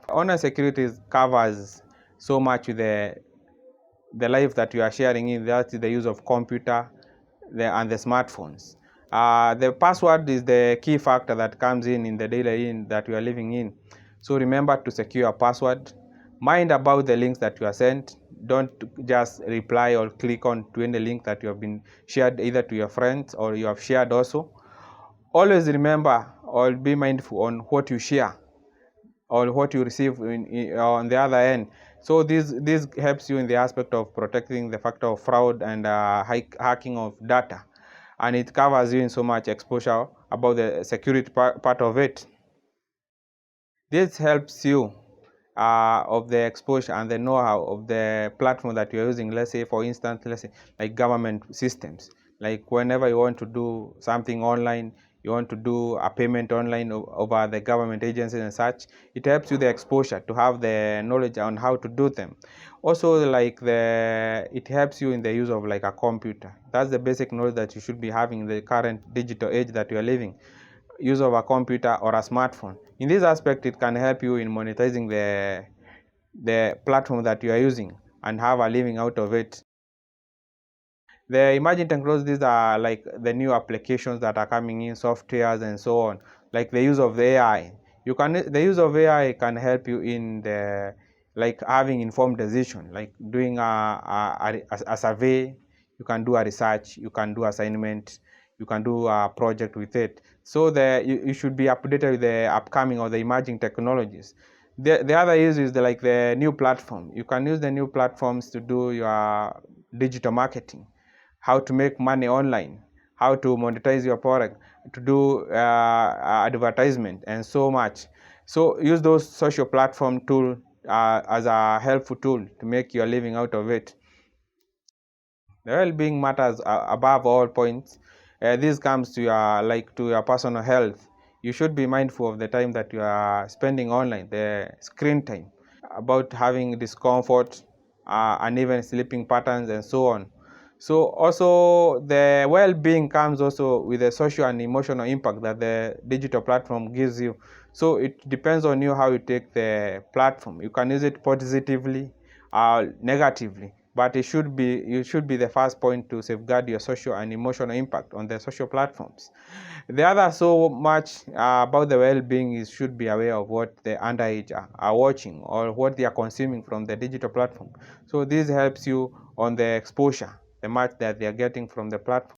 Online security covers so much the life that you are sharing in. That's the use of computer and the smartphones. The password is the key factor that comes in the daily that you are living in. So remember to secure your password. Mind about the links that you are sent. Don't just reply or click on to any link that you have been shared either to your friends or you have shared also. Always remember or be mindful on what you share or what you receive on the other end. So this helps you in the aspect of protecting the factor of fraud and hacking of data, and it covers you in so much exposure about the security part of it. This helps you of the exposure and the know-how of the platform that you're using. Let's say, for instance, let's say like government systems. Like whenever you want to do something online, you want to do a payment online over the government agencies and such, it helps you the exposure to have the knowledge on how to do them. Also, like it helps you in the use of like a computer. That's the basic knowledge that you should be having in the current digital age that you are living. Use of a computer or a smartphone. In this aspect, it can help you in monetizing the platform that you are using and have a living out of it. The emerging technologies, these are like the new applications that are coming in, softwares and so on, like the use of the AI. The use of AI can help you in the like having informed decision, like doing a survey. You can do a research, you can do assignment, you can do a project with it. So you should be updated with the upcoming or the emerging technologies. The other use is like the new platform. You can use the new platforms to do your digital marketing, how to make money online, how to monetize your product, to do advertisement and so much. So use those social platform tool as a helpful tool to make your living out of it. The well-being matters above all points. This comes to your personal health. You should be mindful of the time that you are spending online, the screen time, about having discomfort, uneven sleeping patterns, and so on. So also the well-being comes also with the social and emotional impact that the digital platform gives you. So it depends on you how you take the platform. You can use it positively or negatively, but you should be the first point to safeguard your social and emotional impact on the social platforms. The other so much about the well-being is should be aware of what the underage are watching or what they are consuming from the digital platform. So this helps you on the exposure, the much that they are getting from the platform.